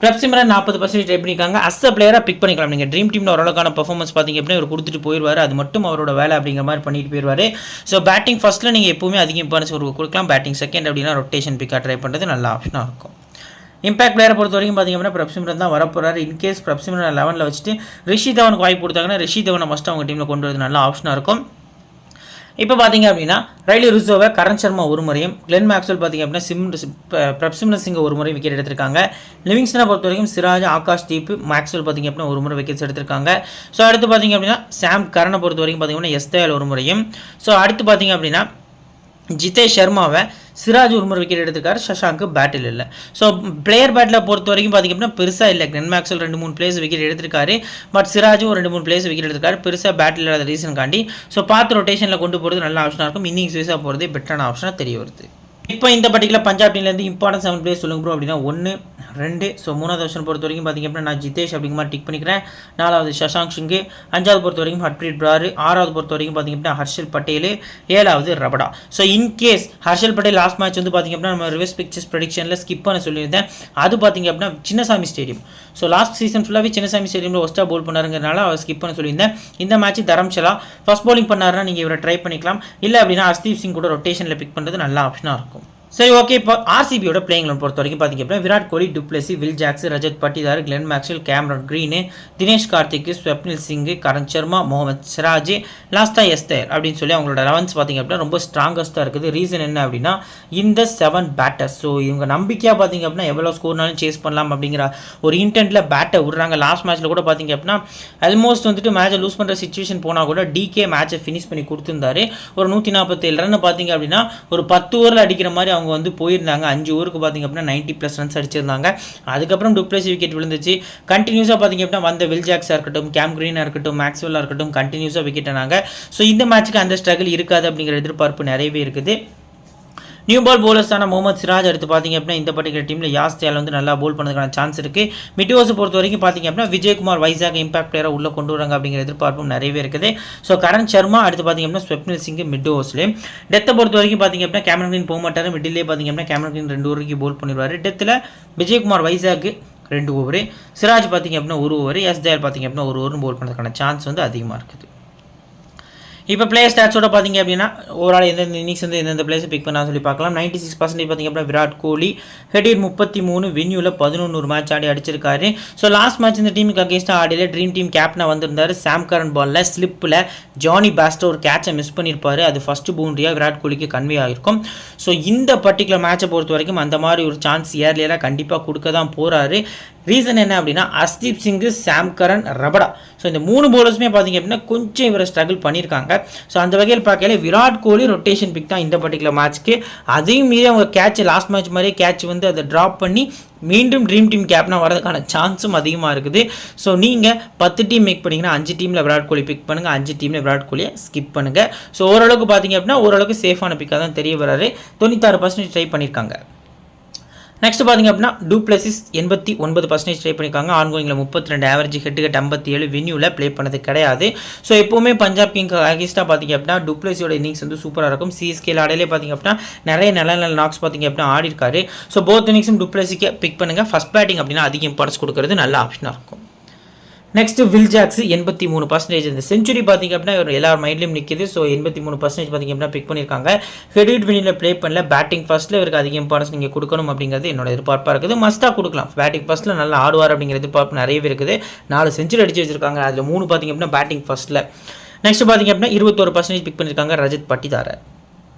A: பிரப்சிம்ரன் 40% ட்ரை பண்ணியிருக்காங்க. அஸ் அ பிளேயராக பிக் பண்ணிக்கலாம். நீங்கள் ட்ரீம் டீமில் ஓரளவுக்கான பர்ஃபார்மன்ஸ் பார்த்திங்க அப்படின்னா இவர் கொடுத்துட்டு போயிடுவார். அது மட்டும் அவரோட வேலை அப்படிங்கிற மாதிரி பண்ணிட்டு போயிடுவார். ஸோ பேட்டிங் ஃபர்ஸ்ட்டில் நீங்கள் எப்போவுமே அதிக இம்பார்ட்டன்ஸ் ஒரு கொடுக்கலாம். பேட்டிங் செகண்ட் அப்படின்னா ரொட்டேஷன் பிக்காக ட்ரை பண்ணுறது நல்ல ஆப்ஷனாக இருக்கும். இம்பாக்ட் பிளேயரை பொறுத்த வரைக்கும் பார்த்திங்க அப்படின்னா பிரப்சிம்ரன் தான் வரப்போகிறாரு. இன்கேஸ் பிரப்சிம்ரன் 11ல் வச்சுட்டு ரிஷி தவனுக்கு வாய்ப்பு கொடுத்தாங்கன்னா ரிஷி தவனை மஸ்ட் அவங்க டீமில் கொண்டு வரது நல்ல ஆப்ஷனாக இருக்கும். இப்போ பார்த்திங்க அப்படின்னா ரைலி ருசோவை, கரண் சர்மா ஒரு முறையும், கிளென் மேக்ஸ்வெல் பார்த்திங்க அப்படின்னா பிரப்சிம்ரன் சிங்கை ஒரு முறை விக்கெட் எடுத்திருக்காங்க. லிவிங்ஸ்டனை பொறுத்த வரைக்கும் சிராஜ், ஆகாஷ் தீப், மேக்ஸ்வெல் பார்த்திங்க அப்படின்னா ஒரு முறை விக்கெட்ஸ் எடுத்திருக்காங்க. ஸோ அடுத்து பார்த்திங்க அப்படின்னா சாம் கரனை பொறுத்த வரைக்கும் பார்த்திங்க அப்படின்னா எஸ்தேல் ஒரு முறையும். ஸோ அடுத்து பார்த்திங்க அப்படின்னா ஜிதேஷ் சர்மாவை சிராஜ் ஒரு முறை விக்கெட் எடுத்திருக்காரு, சஷாங்க் பேட்டில் இல்லை. ஸோ பிளேயர் பேட்டில் பொறுத்த வரைக்கும் பார்த்திங்க அப்படின்னா பெருசாக இல்லை. கிளென் மேக்ஸ்வெல் 2-3 பிளேஸ் விக்கெட் எடுத்திருக்காரு, பட் சிராஜும் 2-3 பிளேஸ் விக்கெட் எடுத்திருக்காரு, பெருசாக பேட்டில் இல்லாத ரீசனுக்காண்டி. ஸோ பார்த்து ரொட்டேஷனில் கொண்டு போகிறது நல்ல ஆப்ஷனாக இருக்கும். இன்னிங்ஸ் வைஸாக போகிறது பெட்டரான ஆப்ஷனாக தெரிய வருது. இப்போ இந்த பர்டிகுலர் பஞ்சாப் டீம்லேருந்து இம்பார்ட்டன்ட் 7 பிளேஸ் சொல்லுங்க ப்ரோ அப்படின்னா 1, 2. ஸோ 3வது ஆப்ஷன் பொறுத்த வரைக்கும் பார்த்திங்க அப்படின்னா நான் ஜிதேஷ் அப்படிங்கிற மாதிரி டிக் பண்ணிக்கிறேன். 4வது சஷாங்க் சிங், 5வது பொறுத்த வரைக்கும் ஹர்ப்ரீத் பிரார், 6வது பொறுத்த வரைக்கும் பார்த்திங்க அப்படின்னா ஹர்ஷல் பட்டேல், 7வது Rabada. So in case Harshal Patel last match வந்து பார்த்திங்க அப்படின்னா நம்ம ரிவர்ஸ் பிக்சர்ஸ் ப்ரெடிக்ஷனில் ஸ்கிப் பண்ண சொல்லியிருந்தேன். அது பார்த்திங்க அப்படின்னா Chinnasamy stadium. So last season ஃபுல்லாகவே சின்னசாமி ஸ்டேடியமில் ஒஸ்ட்டாக போல் பண்ணாருங்கிறனால அவர் ஸ்கிப் பண்ண சொல்லியிருந்தேன். இந்த மேட்ச் தரம்ஷலா ஃபர்ஸ்ட் பவுலிங் பண்ணாருன்னா நீங்கள் இவரை ட்ரை பண்ணிக்கலாம். இல்லை அப்படின்னா ஹர்ஷ்தீப் சிங் கூட ரொட்டேஷனில் பிக் பண்ணுறது நல்ல ஆப்ஷனாக இருக்கும். சரி, ஓகே. இப்போ ஆர்சிபியோட பிளேயிங் லெவன் பொறுத்த வரைக்கும் பார்த்திங்க அப்படின்னா Virat Kohli, du Plessis, Will Jacks, Rajat Patidar, Glenn Maxwell, Cameron Green, Dinesh Karthik, Swapnil Singh, Karan Sharma, Mohammed Siraj, லாஸ்டா எஸ்தர் அப்படின்னு சொல்லி அவங்களோட 11 பார்த்திங்க அப்படின்னா ரொம்ப ஸ்ட்ராங்கஸ்ட்டாக இருக்குது. ரீசன் என்ன அப்படின்னா இந்த 7 பேட்டர்ஸ். ஸோ இவங்க நம்பிக்கையாக பார்த்திங்க அப்படின்னா எவ்வளோ ஸ்கோர்னாலும் சேஸ் பண்ணலாம் அப்படிங்கிற ஒரு இன்டென்ட்டில் பேட்டை விடுறாங்க. லாஸ்ட் மேட்ச்சில் கூட பார்த்திங்க அப்படின்னா ஆல்மோஸ்ட் வந்துட்டு மேட்சை லூஸ் பண்ணுற சிச்சுவேஷன் போனால் கூட டிகே மேட்சை ஃபினிஷ் பண்ணி கொடுத்துருந்தாரு. ஒரு 147 ரன் பார்த்திங்க அப்படின்னா ஒரு 10 ஓவரில் அடிக்கிற மாதிரி அவங்க வந்து போயிருந்தாங்க. 5 ஓவருக்கு பார்த்திங்க அப்படின்னா 90+ ரன்ஸ் அடிச்சிருந்தாங்க. அதுக்கப்புறம் டுப்ளெசி விக்கெட் விழுந்துச்சு. கண்டினியூஸாக பார்த்திங்க அப்படின்னா வந்த வில் ஜாக்ஸாக இருக்கட்டும், கேம் கிரீனாக இருக்கட்டும், மேக்ஸ்வெல்லாக இருக்கட்டும், கண்டினியூஸாக விக்கெட் ஆனாங்க. ஸோ இந்த மேட்ச்சுக்கு அந்த ஸ்ட்ரகிள் இருக்காது அப்படிங்கிற எதிர்பார்ப்பு நிறையவே இருக்குது. நியூ பால் போலர்ஸான முகமது சிராஜ் அடுத்து பார்த்திங்க அப்படின்னா இந்த பர்டிகுலர் டீமில் யாஸ் தேல் வந்து நல்லா போல் பண்ணதுக்கான சான்ஸ் இருக்குது. மிட் ஓவர்ஸ் பொறுத்த வரைக்கும் பார்த்திங்க அப்படின்னா விஜயகுமார் வைசாக் இம்பாக்ட் பிளேயராக உள்ளே கொண்டு வராங்க அப்படிங்கிற எதிர்பார்ப்பும் நிறையவே இருக்குது. ஸோ கரண் சர்மா அடுத்து பார்த்திங்க அப்படின்னா ஸ்வப்னில் சிங் மிட் ஓவர்ஸ்லேயும். டெத்தை பொறுத்த வரைக்கும் பார்த்திங்க அப்படின்னா கேமரன் கிரீன் போக மாட்டார். மிடிலே பார்த்திங்க அப்படின்னா கேமரன் கிரீன் 2 ஓவருக்கு போல் பண்ணிடுவார். டெத்தில் விஜயகுமார் வைசாக்கு 2 ஓவர், சிராஜ் பார்த்திங்க அப்படின்னா 1 ஓவர், எஸ் தயால் பார்த்திங்க அப்படின்னா 1 ஓவரும் போல் பண்ணுறதுக்கான சான்ஸ் வந்து அதிகமாக இருக்குது. இப்போ பிளேயர் ஸ்டாட்ஸோட பார்த்திங்க அப்படின்னா ஓவரால் எந்தெந்த இன்னிங்ஸ் வந்து எந்தெந்த பிளேஸை பிக் பண்ணால் சொல்லி பார்க்கலாம். 96% பார்த்திங்க அப்படின்னா விராட் கோலி, ஹெடியர் 33, வென்யூவில் 11 மேட்ச் ஆடி அடிச்சிருக்காரு. ஸோ லாஸ்ட் மேட்ச் இந்த டீமுக்கு அகேன்ஸ்டாக ஆடியில் ட்ரீம் டீம் கேப்டனாக வந்திருந்தார். சாம் கரன் பாலில் ஸ்லிப்பில் ஜானி பாஸ்டோ ஒரு கேட்சை மிஸ் பண்ணியிருப்பார். அது ஃபஸ்ட்டு பவுண்டரியாக விராட் கோலிக்கு கன்வே ஆகிருக்கும். ஸோ இந்த பர்டிகுலர் மேட்சை பொறுத்த வரைக்கும் அந்த மாதிரி ஒரு சான்ஸ் ஏர்லியராக கண்டிப்பாக கொடுக்க தான் போகிறாரு. ரீசன் என்ன அப்படின்னா ஹர்ஷ்தீப் சிங், சாம் கரன், ரபடா. ஸோ இந்த 3 பவுலர்ஸுமே பார்த்திங்க அப்படின்னா கொஞ்சம் இவரை ஸ்ட்ரகிள் பண்ணியிருக்காங்க. ஸோ அந்த வகையில் பார்க்கல விராட் கோலி ரொட்டேஷன் பிக் தான் இந்த பர்டிகுலர் மேட்ச்க்கு. அதையும் மீறி அவங்க கேட்ச் லாஸ்ட் மேட்ச் மாதிரியே கேட்ச் வந்து அதை ட்ராப் பண்ணி மீண்டும் ட்ரீம் டீம் கேப்டனாக வரதுக்கான சான்ஸும் அதிகமாக இருக்குது. ஸோ நீங்கள் 10 டீம் மேக் பண்ணிங்கன்னா 5 டீமில் விராட் கோலி பிக் பண்ணுங்கள், 5 டீமில் விராட் கோலியை ஸ்கிப் பண்ணுங்கள். ஸோ ஓரளவுக்கு பார்த்திங்க அப்படின்னா ஓரளவுக்கு சேஃபான பிக்காக தான் தெரிய வராரு. 96% ட்ரை பண்ணியிருக்காங்க. நெக்ஸ்ட் பார்த்திங்க அப்படின்னா டூப்ளெசிஸ் 89% ட்ரை பண்ணியிருக்காங்க. ஆன்கோயிங்கில் 32 ஆவரேஜ், ஹெட் 57, வென்யூவில் ப்ளே பண்ணது கிடையாது. ஸோ எப்போவுமே பஞ்சாப் கிங் அகேன்ஸ்டாக பார்த்திங்க அப்படின்னா டூப்ளெசியோட இன்னிங்ஸ் வந்து சூப்பராக இருக்கும். சிஎஸ்கேல ஆடையிலே பார்த்திங்க அப்படின்னா நிறைய நல்ல நாக்ஸ் பார்த்திங்க அப்படின்னா ஆடி இருக்காரு. ஸோ போத் இன்னிங்ஸும் டூப்ளெசிக்கு பிக் பண்ணுங்கள். ஃபஸ்ட் பேட்டிங் அப்படின்னா அதிக இம்பார்ட்டன்ஸ் கொடுக்கறது நல்ல ஆப்ஷனாக இருக்கும். Next Will Jacks 83%. இந்த செஞ்சுரி பார்த்திங்க அப்படின்னா எல்லா மைண்ட்லையும் நிற்கிது. ஸோ 83% பார்த்திங்க அப்படின்னா பிக் பண்ணியிருக்காங்க. ஹெட் வினியில் ப்ளே பண்ணல. பேட்டிங் ஃபர்ஸ்ட்டில் இவருக்கு அதிக இம்பார்ட்டன்ஸ் நீங்கள் கொடுக்கணும் அப்படிங்கிறது என்னோட எதிர்பார்ப்பாக இருக்குது. மஸ்ட்டாக கொடுக்கலாம். பேட்டிங் ஃபர்ஸ்ட்டில் நல்லா ஆடுவார் அப்படிங்கிற எதிர்பார்ப்பு நிறையவே இருக்குது. 4 செஞ்சுரி அடிச்சு வச்சிருக்காங்க. அதில் 3 பார்த்திங்க அப்படின்னா பேட்டிங் ஃபர்ஸ்ட்டில். நெக்ஸ்ட் பார்த்திங்க அப்படின்னா 21% பிக் பண்ணியிருக்காங்க ரஜத் பட்டிதார்.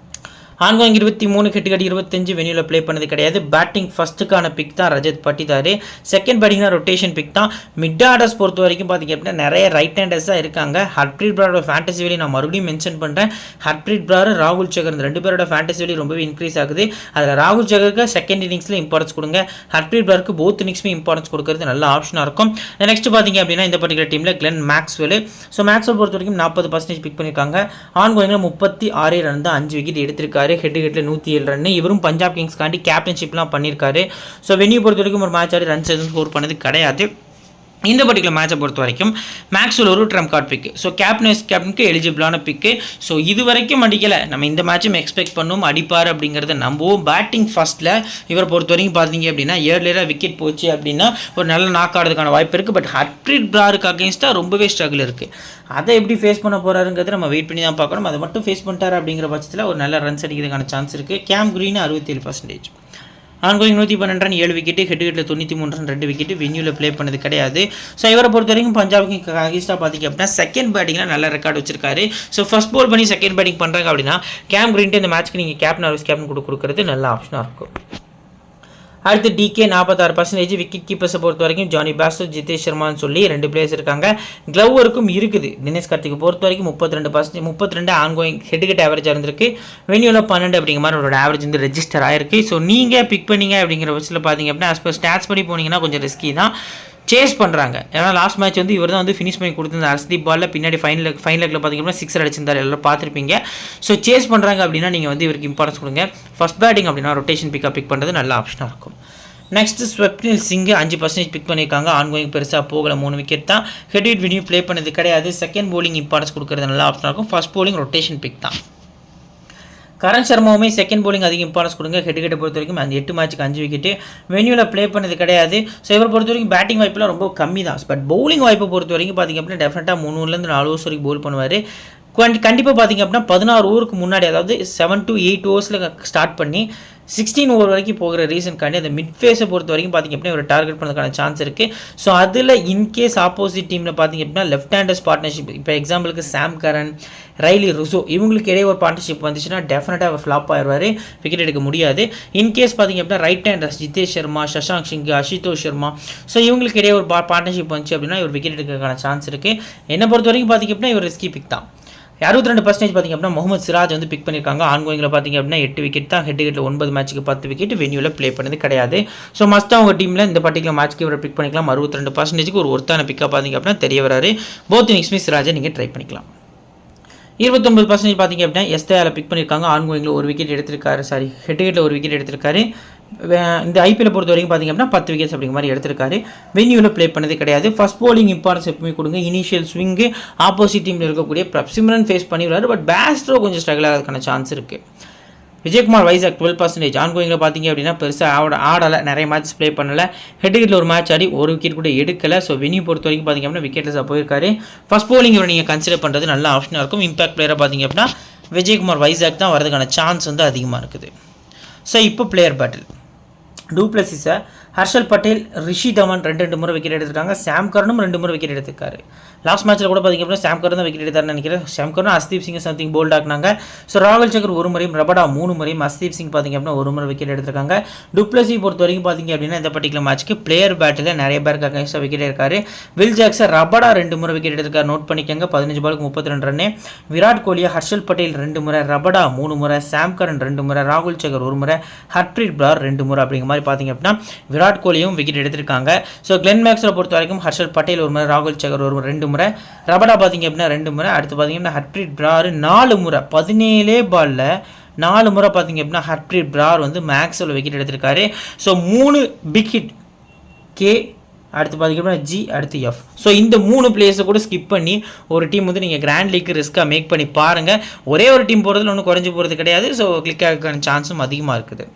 A: ஆன்கோயிங் 23, ஹெட் 25, வென்யூவில் ப்ளே பண்ணது கிடையாது. பேட்டிங் ஃபஸ்ட்டுக்கான பிக் தான் ரஜத் பட்டிதார். செகண்ட் பேட்டிங்னா ரொட்டேஷன் பிக் தான். மிட் ஆர்டர்ஸ் பொறுத்த வரைக்கும் பார்த்திங்க அப்படின்னா நிறைய ரைட் ஹேண்டர்ஸாக இருக்காங்க. ஹர்ப்ரீத் பிராரோட ஃபேண்டசி வேலி நான் மறுபடியும் மென்ஷன் பண்ணுறேன். ஹர்ப்ரீத் பிரார், ராகுல் சகர் இந்த 2 பேரோட ஃபேண்டசி வேலி ரொம்பவே இன்க்ரீஸ் ஆகுது. அதில் ராகுல் சகருக்கு செகண்ட் இன்னிங்ஸில் இம்பார்ட்டன்ஸ் கொடுங்க. ஹர்ப்ரீத் பிராருக்கு போத் இன்னிங்ஸுமே இம்பார்ட்டன்ஸ் கொடுக்கறது நல்ல ஆப்ஷனாக இருக்கும். நெக்ஸ்ட் பார்த்திங்க அப்படின்னா இந்த பர்டிகுலர் டீமில் கிளென் மேக்ஸ்வெல். ஸோ மேக்ஸ்வெல் பொறுத்த வரைக்கும் 40% பிக் பண்ணியிருக்காங்க. ஆன்கோயிங்கில் 36 ரன் தான் 5 விக்கெட் எடுத்திருக்காரு. ஹெட்டில் 107 ரன். இவரும் பஞ்சாப் கிங்ஸ்காண்டி கேப்டன்ஷிப்லாம் பண்ணியிருக்காரு. ஸோ வென்யூ பொறுத்த வரைக்கும் ஒரு மேட்ச் ஆடி ரன்ஸ் எதுவும் ஸ்கோர் பண்ணது கிடையாது. இந்த பர்டிகுலர் மேட்சை பொறுத்த வரைக்கும் மேக்ஸ்வெல் ஒரு ட்ரம் கார்டு பிக்கு. ஸோ கேப்டனுக்கு எலிஜிபிளான பிக்கு. ஸோ இது வரைக்கும் அடிக்கலை. நம்ம இந்த மேட்சும் எக்ஸ்பெக்ட் பண்ணுவோம் அடிப்பார் அப்படிங்கிறத நம்புவோம். பேட்டிங் ஃபர்ஸ்ட்டில் இவரை பொறுத்த வரைக்கும் பார்த்தீங்க அப்படின்னா ஏர்லியராக விக்கெட் போச்சு அப்படின்னா ஒரு நல்ல நாக் ஆடுறதுக்கான வாய்ப்பு இருக்குது. பட் ஹர்ப்ரீத் பிராருக்கு அகேன்ஸ்டாக ரொம்பவே ஸ்ட்ரகிள் இருக்குது. அதை எப்படி ஃபேஸ் பண்ண போகிறாருங்கிறது நம்ம வெயிட் பண்ணி தான் பார்க்கணும். அதை மட்டும் ஃபேஸ் பண்ணிட்டார் அப்படிங்கிற பட்சத்தில் ஒரு நல்ல ரன்ஸ் அடிக்கிறதுக்கான சான்ஸ் இருக்குது. Cam Green 67%. Ongoing 112 run 7 wicket, ஹெட்டில் 93 ரன் 2 விக்கெட்டு, வென்யூவில் ப்ளே பண்ணது கிடையாது. ஸோ இவரை பொறுத்த வரைக்கும் பஞ்சாபுக்கு அகேன்ஸ்டாக பார்த்திங்க அப்படின்னா செகண்ட் பேட்டிங்கில் நல்ல ரெக்கார்டு வச்சிருக்காரு. ஸோ ஃபர்ஸ்ட் போல் பண்ணி செகண்ட் பேட்டிங் பண்ணுறாங்க அப்படின்னா கேம் கிரீன்ட்டு இந்த மேட்ச்க்கு நீங்கள் கேப்டன் கேப்டன் கொடுக்குறது நல்ல ஆப்ஷனாக இருக்கும். அடுத்து டிகே 46%, விக்கெட் கீப்பர்ஸை பொறுத்த வரைக்கும் ஜானி பேஸ்டோ, ஜிதேஷ் சர்மான்னு சொல்லி 2 பிளேயர்ஸ் இருக்காங்க. க்ளவருக்கும் இருக்குது. தினேஷ் கார்த்திகை பொறுத்த வரைக்கும் 32% ஆன்கோயிங் ஹெட் ஹிட் ஆவரேஜாக இருந்திருக்கு. வென்யூவில் 12 அப்படிங்கிற மாதிரி அவரோட ஆவரேஜ் வந்து ரெஜிஸ்டர் ஆயிருக்கு. ஸோ நீங்கள் பிக் பண்ணீங்க அப்படிங்கிற பட்சத்தில் பார்த்தீங்க அப்படின்னா ஆஸ் பர் ஸ்டாட்ஸ் படி போனீங்கன்னா கொஞ்சம் ரிஸ்கி தான். சேஸ் பண்ணுறாங்க. ஏன்னா லாஸ்ட் மேட்ச் வந்து இவர் தான் வந்து ஃபினிஷ் பண்ணி கொடுத்துருந்த ஹர்ஷ்தீப் பாலில் பின்னாடி ஃபைனல் லெக்கில் பார்த்தீங்கன்னா 6 அடிச்சிருந்தார், எல்லோரும் பார்த்துருப்பீங்க. ஸோ சேஸ் பண்ணுறாங்க அப்படின்னா நீங்கள் வந்து இவருக்கு இம்பார்ட்டன்ஸ் கொடுங்க. ஃபர்ஸ்ட் பேட்டிங் அப்படின்னா ரொட்டேஷன் பிக் பண்ணுறது நல்ல ஆப்ஷனாக இருக்கும். நெக்ஸ்ட் ஸ்வப்னில் சிங் 5% பிக் பண்ணியிருக்காங்க. ஆன்கோயிங் பெருசாக போகல, 3 விக்கெட் தான். ஹெட் ஹிட் வினியூ ப்ளே பண்ணது கிடையாது. செகண்ட் போலிங் இம்பார்ட்டன்ஸ் கொடுக்குறது நல்ல ஆப்ஷனாக இருக்கும். ஃபர்ஸ்ட் போலிங் ரொட்டேஷன் பிக் தான். கரண் சர்மாவுமே செகண்ட் போலிங் அதிக இம்பார்ட்டன்ஸ் கொடுங்க. ஹெட் பொறுத்த வரைக்கும் அந்த 8 மேட்ச்சுக்கு 5 விக்கெட்டு. வென்யூவில் ப்ளே பண்ணது கிடையாது. ஸோ இவரை பொறுத்த வரைக்கும் பேட்டிங் வாய்ப்புலாம் ரொம்ப கம்மி தான். பட் பவுலிங் வாய்ப்பை பொறுத்த வரைக்கும் பார்த்திங்க அப்படின்னா டெஃபினட்டாக 300 4 ஓவர்ஸ் வரைக்கும் பவுல் பண்ணுவார். கண்டிப்பாக பார்த்திங்க அப்படின்னா 16 ஓவருக்கு முன்னாடி, அதாவது 7 to 8 ஓவர்ஸில் ஸ்டார்ட் பண்ணி 16 ஓவர் வரைக்கும் போகிற ரீசன்காண்டி அந்த மிட் ஃபேஸை பொறுத்த வரைக்கும் பார்த்திங்க அப்படின்னா ஒரு டார்கெட் பண்ணுறதுக்கான சான்ஸ் இருக்குது. ஸோ அதில் இன்கேஸ் ஆப்போசிட் டீமில் பார்த்திங்க அப்படின்னா லெஃப்ட் ஹேண்டர்ஸ் பார்ட்னர்ஷிப், இப்போ எக்ஸாம்பிளுக்கு சாம் கரன், ரைலி ருசோ இவங்களுக்கு இடையே ஒரு பார்ட்னர்ஷிப் வந்துச்சுன்னா டெஃபினட்டாக அவர் ஃப்ளாப் ஆயிடுவார், விக்கெட் எடுக்க முடியாது. இன்கேஸ் பார்த்திங்க அப்படின்னா right handers Jitesh Sharma, Shashank Singh, Ashutosh Sharma, so இவங்களுக்கு இடையே ஒரு பார்ட்னர்ஷிப் வந்துச்சு அப்படின்னா இவர் விக்கெட் எடுக்கிறதுக்கான சான்ஸ் இருக்குது. என்னை பொறுத்த வரைக்கும் பார்த்திங்க அப்படின்னா இவர் ரிஸ்கி பிக் தான். 62% பார்த்திங்க அப்படின்னா முகமது சிராஜ் வந்து பிக் பண்ணியிருக்காங்க. ஆன்கோயிங்கில் பார்த்திங்க அப்படின்னா 8 விக்கெட் தான். ஹெட் 9 மேட்ச்சுக்கு 10 விக்கெட். வென்யூவில் ப்ளே பண்ணது கிடையாது. ஸோ மஸ்ட்டாக உங்கள் டீமில் இந்த பர்டிகுலர் மேட்ச்க்கு இவரை பிக் பண்ணிக்கலாம். 62% ஒரு ஒருத்தான பிக்காக பார்த்திங்க அப்படின்னா தெரிய வராரு. போத் இன்னிங்ஸ்மே சிராஜை நீங்கள் ட்ரை பண்ணிக்கலாம். 29% பார்த்திங்க அப்படின்னா எஸ்தேயாவில் பிக் பண்ணியிருக்காங்க. ஆன்கோயிங்கில் 1 விக்கெட் எடுத்திருக்காரு. ஹெட் 1 விக்கெட் எடுத்திருக்காரு. இந்த ஐபிஎல் பொறுத்த வரைக்கும் பார்த்திங்க அப்படின்னா 10 விக்கெட்ஸ் அப்படிங்கிற மாதிரி எடுத்திருக்காரு. வென்யூவில் ப்ளே பண்ணது கிடையாது. ஃபர்ஸ்ட் போலிங் இம்பார்ட்டன்ஸ் எப்பவுமே கொடுங்க. இனிஷியல் ஸ்விங்கு ஆப்போசிட் டீமில் இருக்கக்கூடிய பிரப்சிம்ரன் ஃபேஸ் பண்ணிடுறாரு. பட் பேஸ்ட்ரோ கொஞ்சம் ஸ்ட்ரகிள் ஆகிறதுக்கான சான்ஸ் இருக்குது. விஜயகுமார் வைசாக் 12%. ஆன்கோயிங்கில் பார்த்திங்க அப்படின்னா பெருசாக ஆடலை, நிறைய மேட்ச் ப்ளே பண்ணலை. ஹெட் ஒரு மேட்ச் ஆடி 1 விக்கெட் கூட எடுக்கலை. ஸோ வென்யூ பொறுத்த வரைக்கும் பார்த்திங்க அப்படின்னா விக்கெட்லெஸ்ஸாக போயிருக்காரு. ஃபர்ஸ்ட் போலிங் இவரை நீங்கள் கன்சிடர் பண்ணுறது நல்ல ஆப்ஷனாக இருக்கும். இம்பாக்ட் பிளேயராக பார்த்திங்க அப்படின்னா விஜயகுமார் வைசாக் தான் வரதுக்கான சான்ஸ் வந்து அதிகமாக இருக்குது. ஸோ இப்போ பிளேயர் பேட்டில் டூப்ளசிஸை ஹர்ஷல் பட்டேல், ரிஷி தவன் 2 முறை விக்கெட் எடுத்திருக்காங்க. சாம் கரனும் 2 முறை விக்கெட் எடுத்திருக்காரு. லாஸ்ட் மேட்ச்சில் கூட பார்த்திங்க அப்படின்னா சாம் கரன் தான் விக்கெட் எடுத்தாருன்னு நினைக்கிறேன். Sam Curran Harshdeep Singh something bowled ஆக்குனாங்க. ஸோ ராகுல் சக்கர் 1 முறையும், ரபடா 3 முறையும், ஹர்ஷ்தீப் சிங் பார்த்திங்க அப்படின்னா 1 முறை விக்கெட் எடுத்திருக்காங்க. டூப்ளசி பொறுத்த வரைக்கும் பார்த்திங்க அப்படின்னா இந்த பர்டிகுலர் மேட்ச்க்கு பிளேயர் பேட்டில் நிறைய பேருக்கு அகைன்ஸ்டாக விக்கெட் இருக்காரு. வில் ஜாக்சன், ரபடா 2 முறை விக்கெட் எடுத்திருக்காரு. நோட் பண்ணிக்கோங்க. 15 பாலுக்கு 32 ரன்னு. விராட் கோலி, ஹர்ஷல் பட்டேல் 2 முறை, ரபடா 3 முறை, சாம் கரன் 2 முறை, ராகுல் சக்கர் 1 முறை, ஹர்ப்ரீத் பிரார் 2 முறை அப்படிங்கிற மாதிரி பார்த்திங்க அப்படின்னா விராட் கோலியும் விக்கெட் எடுத்திருக்காங்க. ஸோ கிளென் மேக்ஸ்வெல் பொறுத்த வரைக்கும் ஹர்ஷல் பட்டேல் 1 முறை, ராகுல் சக்கர் 1 முறை, 2 முறை, ரபடா பார்த்திங்க அப்படின்னா 2 முறை. அடுத்து பார்த்திங்கன்னா ஹர்ப்ரீத் பிரார் 4 முறை, 17 பாலில் 4 முறை பார்த்திங்க அப்படின்னா ஹர்ப்ரீத் பிரார் வந்து மேக்ஸ்வெல் விக்கெட் எடுத்திருக்காரு. ஸோ 3 பிக் ஹிட், கே, அடுத்து பார்த்திங்கன்னா ஜி, அடுத்து எஃப். ஸோ இந்த 3 பிளேயர்ஸை கூட ஸ்கிப் பண்ணி ஒரு டீம் வந்து நீங்கள் கிராண்ட் லீக்கு ரிஸ்க்காக மேக் பண்ணி பாருங்கள். ஒரே ஒரு டீம் போகிறதுல ஒன்றும் குறைஞ்சி போகிறது கிடையாது. ஸோ கிளிக் ஆகிறதுக்கான சான்ஸும் அதிகமாக இருக்குது.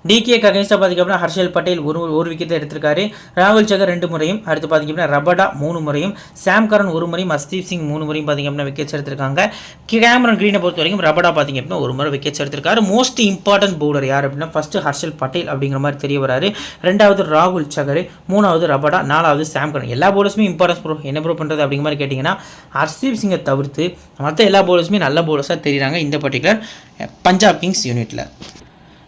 A: டிகேக்கு அகைன்ஸ்டாக பார்த்திங்க அப்படின்னா ஹர்ஷல் பட்டேல் 1 விக்கெட் எடுத்திருக்காரு. ராகுல் சக்கர் 2 முறையும், அடுத்து பார்த்திங்க அப்படின்னா ரபடா 3 முறையும், சாம் கரன் 1 முறையும், ஹர்ஷ்தீப் சிங் 3 முறையும் பார்த்திங்க அப்படின்னா விக்கெட்ஸ் எடுத்திருக்காங்க. கேமரன் கிரீனை பொறுத்த வரைக்கும் ரபடா பார்த்திங்க அப்படின்னா 1 முறை விக்கெட்ஸ் எடுத்திருக்காரு. மோஸ்ட் இம்பார்ட்டன்ட் பவுலர் யார் அப்படின்னா ஃபஸ்ட்டு ஹர்ஷல் பட்டேல் அப்படிங்கிற மாதிரி தெரிய வராரு. 2வது ராகுல் சக்கர், 3வது ரபடா, 4வது சாம் கரன். எல்லா பவுலர்ஸுமே இம்பார்ட்டன்ஸ் ப்ரோ என்ன ப்ரோ பண்ணுறது அப்படிங்கிற மாதிரி கேட்டிங்கன்னா ஹர்ஷ்தீப் சிங்கை தவிர்த்து மற்ற எல்லா பவுலர்ஸுமே நல்ல பவுலர்ஸாக தெரியுறாங்க இந்த பர்டிகுலர் பஞ்சாப் கிங்ஸ் யூனிட்டில்.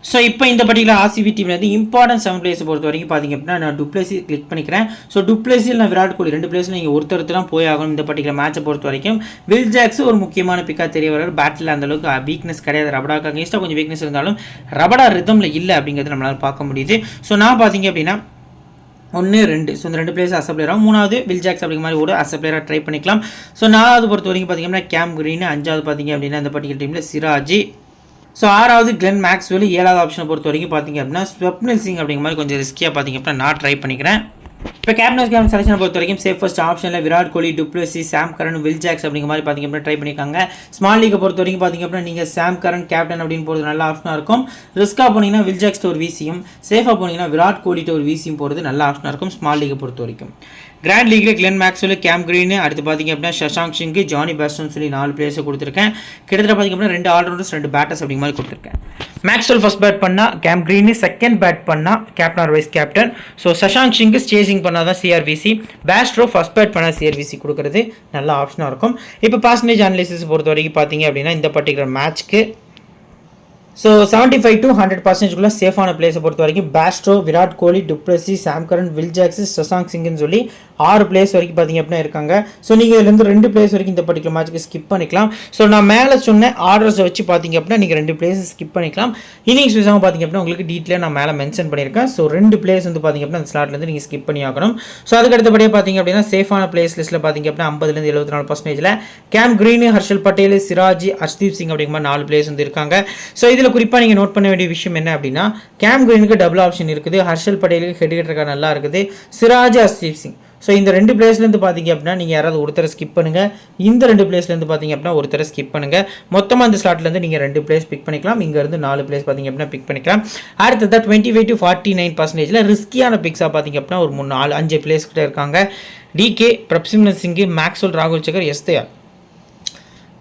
A: ஸோ இப்போ இந்த பர்டிகுலர் ஆர்சிபி டீமில் வந்து இம்பார்ட்டன்ட் 7 பிளேயர்ஸை பொறுத்த வரைக்கும் பார்த்திங்க அப்படின்னா நான் டூப்ளசி கிளிக் பண்ணிக்கிறேன். ஸோ டூப்ளசியில் நான் விராட் கோலி 2 பிளேயர்ஸில் நீங்கள் ஒருத்தர் தான் போய் ஆகணும் இந்த பர்டிகுலர் மேட்சை பொறுத்த வரைக்கும். வில் ஜாக்ஸ் ஒரு முக்கியமான பிக்காக தெரிய வர்றாரு. பேட்டில் அந்தளவுக்கு வீக்னஸ் கிடையாது. ரபடாக்கு அகேன்ஸ்டாக கொஞ்சம் வீக்னஸ் இருந்தாலும் ரபடா ரிதமில் இல்லை அப்படிங்கிறது நம்மளால் பார்க்க முடியுது. ஸோ நான் பார்த்திங்க அப்படின்னா 1, 2 ஸோ இந்த 2 பிளேயர்ஸ் அஸ் பிளேயராக, 3வது வில் ஜாக்ஸ் அப்படிங்கிற மாதிரி கூட அஸ் பிளேயராக ட்ரை பண்ணிக்கலாம். ஸோ 4வது பொறுத்த வரைக்கும் பார்த்திங்க அப்படின்னா கேம் கிரீன், 5வது பார்த்திங்க அப்படின்னா இந்த பர்டிகுலர் டீமில் சிராஜ், ஸோ 6வது கிளென் மேக்ஸ்வெல், 7வது ஆப்ஷனை பொறுத்த வரைக்கும் பார்த்திங்க அப்படின்னா ஸ்வப்னில் சிங் அப்படிங்கிற மாதிரி கொஞ்சம் ரிஸ்கியாக பார்த்திங்க அப்படின்னா நான் ட்ரை பண்ணிக்கிறேன். இப்போ கேப்டன் செலக்ஷனை பொறுத்த வரைக்கும் சேஃபஸ்ட் ஆப்ஷனில் Virat Kohli, du Plessis, Sam Curran, Will Jacks அப்படிங்கிற மாதிரி பார்த்திங்க அப்படின்னா ட்ரை பண்ணியிருக்காங்க. ஸ்மால் லீக்கை பொறுத்த வரைக்கும் பார்த்திங்க அப்படின்னா நீங்கள் சாம் கரன் கேப்டன் அப்படின்னு போகிறது நல்ல ஆப்ஷனாக இருக்கும். ரிஸ்க்காக போனீங்கன்னா வில் ஜாக்ஸ்ட்டு ஒரு விசியும், சேஃபாக போனீங்கன்னா விராட் கோலிட்ட ஒரு விசியும் போகிறது நல்ல ஆப்ஷனாக இருக்கும் ஸ்மால் லீக்கை பொறுத்த வரைக்கும். கிராண்ட் லீக்கில் கிளென் மேக்ஸ்வெல், கேம் கிரீன், அடுத்து பார்த்திங்க அப்படின்னா சஷாங்க் சிங், ஜானி பேஸ்டோன்னு சொல்லி 4 பிளேயர்ஸை கொடுத்துருக்கேன். கிட்டத்தட்ட பார்த்திங்க அப்படின்னா 2 ஆல்ரவுண்டர்ஸ் 2 பேட்டர்ஸ் அப்படிங்கிற மாதிரி கொடுத்துருக்கேன். மேக்ஸ்வெல் ஃபர்ஸ்ட் பேட் பண்ணால் கேம் கிரீன், செகண்ட் பேட் பண்ணால் captain or vice captain. So Shashank Singh chasing பண்ணால் தான் சிஆர்விசி, பேஸ்ட்ரோ ஃபர்ஸ்ட் பேட் பண்ணால் சிஆர்விசி கொடுக்குறது நல்ல ஆப்ஷனாக இருக்கும். இப்போ பர்சன்டேஜ் அனலிசிஸ் பொறுத்த வரைக்கும் பார்த்திங்க அப்படின்னா இந்த பர்டிகுலர் மேட்ச்க்கு ஸோ 75 to 100% சேஃபான பிளேஸை பொறுத்த வரைக்கும் Bairstow, Virat Kohli, du Plessis, Sam Curran, Will Jacks, Shashank சிங்னு சொல்லி 6 பிளேஸ் வரைக்கும் பார்த்தீங்க அப்படின்னா இருக்காங்க. ஸோ நீங்கள் இதுலேருந்து 2 பிளேஸ் வரைக்கும் இந்த பர்டிகுலர் மேட்ச்சுக்கு ஸ்கிப் பண்ணிக்கலாம். ஸோ நான் மேலே சொன்ன ஆர்டர்ஸை வச்சு பார்த்தீங்க அப்படின்னா நீங்கள் 2 பிளேஸ் ஸ்கிப் பண்ணிக்கலாம். இன்னிங்ஸ் விசாவும் பார்த்தீங்க அப்படின்னா உங்களுக்கு டீட்டெயிலாக நான் மேலே மென்ஷன் பண்ணியிருக்கேன். ஸோ 2 பிளேஸ் வந்து பார்த்தீங்க அப்படின்னா அந்த ஸ்லாட்லேருந்து நீங்கள் ஸ்கிப் பண்ணி ஆகணும். ஸோ அதுக்கு அடுத்தபடியாக பார்த்தீங்க அப்படின்னா சேஃபான பிளேஸ் லிஸ்ட்டில் பார்த்தீங்க அப்படின்னா 50லேருந்து 74% ஹர்ஷல் கிரீன், ஹர்ஷல் பட்டேல், சிராஜ், அர்ஷ்தீப் சிங் அப்படிங்கிற மாதிரி 4 பிளேஸ் வந்து இருக்காங்க. ஸோ இதில் குறிப்பாக நீங்கள் நோட் பண்ண வேண்டிய விஷயம் என்ன அப்படின்னா கேம் கிரீனுக்கு டபுள் ஆப்ஷன் இருக்குது, ஹர்ஷல் பட்டேலுக்கு ஹெட் ஹிட்டர் நல்லா இருக்குது, சிராஜ், அர்ஷ்தீப் சிங். ஸோ இந்த 2 பிளேஸ்லேருந்து பார்த்தீங்க அப்படின்னா நீங்கள் யாராவது ஒருத்தரை ஸ்கிப் பண்ணுங்கள். இந்த 2 பிளேஸ்லேருந்து பார்த்தீங்க அப்படின்னா ஒருத்தரை ஸ்கிப் பண்ணுங்கள். மொத்தமாக அந்த ஸ்லாட்லேருந்து நீங்கள் 2 பிளேஸ் பிக் பண்ணிக்கலாம். இங்கேருந்து 4 பிளேஸ் பார்த்தீங்க அப்படின்னா பிக் பண்ணிக்கலாம். அடுத்தது 25 to 49% ரிஸ்கியான பிக்ஸாக பார்த்தீங்க அப்படின்னா ஒரு 5 பிளேஸ் கிட்ட இருக்காங்க. டிகே, பிரப்சிம்ரன் சிங், மேக்ஸ்வெல், ராகுல் சக்கர், எஸ்தேயார்.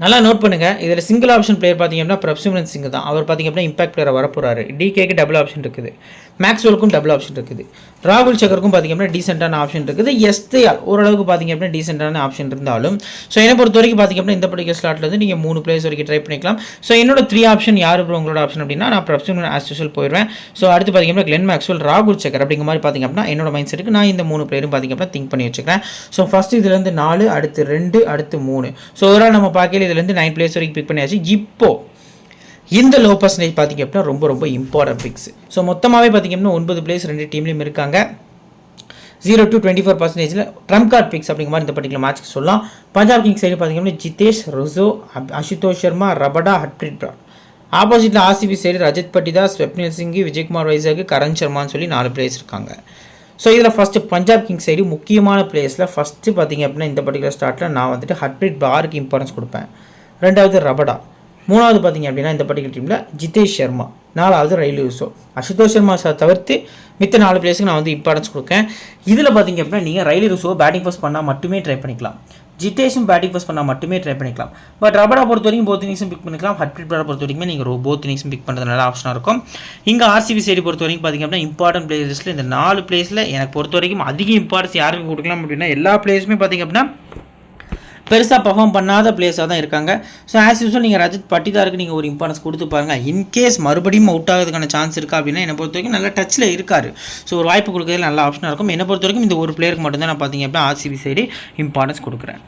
A: நல்லா நோட் பண்ணுங்கள். இதில் சிங்கிள் ஆப்ஷன் பிளேயர் பார்த்தீங்க அப்படின்னா பிரப்சிம்ரன் சிங் தான். அவர் பார்த்தீங்க அப்படின்னா இம்பாக்ட் பிளேயர் வரப்போறாரு. டிகேக்கு டபுள் ஆப்ஷன் இருக்குது, மேக்ஸ்வெலுக்கும் டபுள் ஆப்ஷன் இருக்குது, ராகுல் சக்கருக்கும் பார்த்தீங்க அப்படின்னா டீசென்டான ஆப்ஷன் இருக்குது, எஸ்தேயார் ஓரளவுக்கு பார்த்தீங்க அப்படின்னா டீசென்டான ஆப்ஷன் இருந்தாலும் ஸோ என்னை பொறுத்த வரைக்கும் பார்த்தீங்க அப்படின்னா இந்த பர்டிகுலர் ஸ்லாட்டில் வந்து நீங்கள் 3 பிளேஸ் வரைக்கும் ட்ரை பண்ணிக்கலாம். ஸோ என்னோட 3 ஆப்ஷன் யார் ப்ரோ உங்களோட ஆப்ஷன் அப்படின்னா நான் பிரப்சிம்ரன் ஆஸ் யூசுவல் போயிடுவேன். ஸோ அடுத்து பார்த்தீங்க அப்படின்னா கிளென் மேக்ஸ்வெல், ராகுல் சக்கர் அப்படிங்கிற மாதிரி பார்த்தீங்க அப்படின்னா என்னோட மைண்ட் செட்டுக்கு நான் இந்த 3 பிளேயரும் பார்த்தீங்க அப்படின்னா திங்க் பண்ணி வச்சுக்கிறேன். ஸோ ஃபஸ்ட் இதுலேருந்து 4, அடுத்து 2, அடுத்து 3. ஸோ ஓவரால் நம்ம பார்க்கல இதுலேருந்து 9 பிளேஸ் வரைக்கும் பிக் பண்ணியாச்சு. இப்போ இந்த லோ பர்சன்டேஜ் பார்த்தீங்க அப்படின்னா ரொம்ப இம்பார்ட்டன்ட் பிக்ஸ். ஸோ மொத்தமாகவே பார்த்தீங்க அப்படின்னா 9 பிளேஸ் 2 டீம்லையும் இருக்காங்க. 0 to 24% ட்ரம்ப் கார்ட் பிக்ஸ் அப்படிங்கிற மாதிரி இந்த பர்டிகுலர் மேட்ச்க்கு சொல்லலாம். பஞ்சாப் கிங்ஸ் சைடு பார்த்தீங்க அப்படின்னா ஜிதேஷ், ருசோ, அசுதோஷ் சர்மா, ரபடா, ஹர்ப்ரீத் பிராட். ஆப்போசிட்டில் ஆர்சிபி சைடு ரஜத் பட்டிதார், ஸ்வப்னில் சிங், விஜய்குமார் வைசாக், கரண் சர்மான்னு சொல்லி 4 பிளேயர்ஸ் இருக்காங்க. ஸோ இதில் ஃபஸ்ட்டு பஞ்சாப் கிங்ஸ் சைடு முக்கியமான பிளேயர்ஸில் ஃபஸ்ட்டு பார்த்தீங்க அப்படின்னா இந்த பர்டிகுலர் ஸ்டார்ட்டில் நான் வந்துட்டு ஹர்ப்ரீத் பிராருக்கு இம்பார்ட்டன்ஸ் கொடுப்பேன். 2வது ரபடா, 3வது பார்த்தீங்க அப்படின்னா இந்த பர்டிகுலர் டீமில் ஜிதேஷ் சர்மா, 4வது ரைலு யூசோ. அசுதோஷ் சர்மா தவிர்த்து மித்த 4 பிளேஸுக்கு நான் வந்து இம்பார்ட்டன்ஸ் கொடுக்கேன். இதில் பார்த்தீங்க அப்படின்னா நீங்கள் ரைலு யூசோவை பேட்டிங் ஃபர்ஸ்ட் பண்ணால் மட்டுமே ட்ரை பண்ணிக்கலாம், ஜிதேஷும் பேட்டிங் ஃபர்ஸ்ட் பண்ணால் மட்டுமே ட்ரை பண்ணிக்கலாம். பட் ரபடா பொறுத்த வரைக்கும் போத் இன்னிங்ஸும் பிக் பண்ணிக்கலாம். ஹர்ப்ரீத் பிராரை பொறுத்த வரைக்கும் நீங்கள் போத் இன்னிங்ஸும் பிக் பண்ணுறது நல்ல ஆப்ஷனாக இருக்கும். இங்கே ஆர்சிபி சைடு பொறுத்த வரைக்கும் பார்த்தீங்க அப்படின்னா இம்பார்ட்டன்ட் பிளேயர்ஸில் இந்த 4 பிளேஸில் எனக்கு பொறுத்த வரைக்கும் அதிக இம்பார்ட்டன்ஸ் யாருக்கு கொடுக்கலாம் அப்படின்னா எல்லா பிளேயர்ஸுமே பார்த்தீங்க அப்படின்னா பெருசாக பர்ஃபார்ம் பண்ணாத பிளேஸாக தான் இருக்காங்க. ஸோ ஆஸ் யூஸ்வல் நீங்கள் ரஜத் பட்டிதாருக்கு நீங்கள் ஒரு இம்பார்ட்டன்ஸ் கொடுத்து பாருங்கள். இன்கேஸ் மறுபடியும் அவுட் ஆகிறதுக்கான சான்ஸ் இருக்கா அப்படின்னா என்னை பொறுத்த வரைக்கும் நல்ல டச்சில் இருக்காரு. ஸோ ஒரு வாய்ப்பு கொடுக்கறதுல நல்ல ஆப்ஷனாக இருக்கும். என்னை பொறுத்த வரைக்கும் இந்த ஒரு பிளேயருக்கு மட்டும்தான் நான் பார்த்தீங்க அப்படின்னா ஆர்சிபி சைடு இம்பார்ட்டன்ஸ் கொடுக்குறேன்.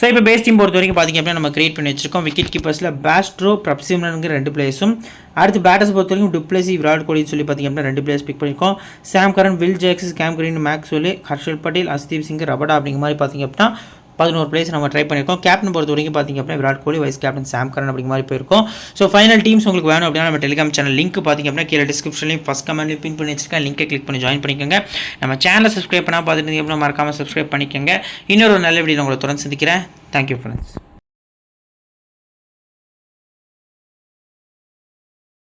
A: ஸோ இப்போ பேஸ் டீம் பொறுத்த வரைக்கும் பார்த்தீங்க அப்படின்னா நம்ம கிரியேட் பண்ணி வச்சிருக்கோம். விக்கெட் கீப்பர்ஸில் பேஸ்ட்ரோ, பிரப்சிம்ரனுங்கிற 2 பிளேஸும், அடுத்து பேட்டர்ஸ் பொறுத்த வரைக்கும் டுப்ளசி, விராட் கோலின்னு சொல்லி பார்த்தீங்க அப்படின்னா 2 பிளேஸ் பிக் பண்ணியிருக்கோம். Sam Curran, Will Jacks, Cam Green, Maxwell, Harshal Patel, Arshdeep Singh, Rabada அப்படிங்கிற மாதிரி பார்த்தீங்க அப்படின்னா 11 பிளேஸ் நம்ம ட்ரை பண்ணியிருக்கோம். கேப்டன் பொறுத்த வரைக்கும் பார்த்தீங்க அப்படின்னா விராட் கோலி, வைஸ் கேப்டன் சாம் கரன் அப்படிங்கிற மாதிரி போயிருக்கோம். ஸோ ஃபைனல் டீம்ஸ் உங்களுக்கு வேணும் அப்படின்னா நம்ம டெலிகிராம் சேனல் லிங்க் பார்த்தீங்க அப்படின்னா கீழே டிஸ்கிரிப்ஷன்லையும் ஃபஸ்ட் கமெண்ட்லையும் பின் பண்ணி வச்சிருக்கேன். லிங்கை கிளிக் பண்ணி ஜாயின் பண்ணிக்கோங்க. நம்ம சேனலை சப்ஸ்கிரைப் பண்ணால் பார்த்துட்டு அப்படின்னா மறக்காமல் சப்ஸ்கிரைப் பண்ணிக்கோங்க. இன்னொரு நல்ல வீடியோ உங்களை தொடர்ந்து சந்திக்கிறேன். Thank you friends.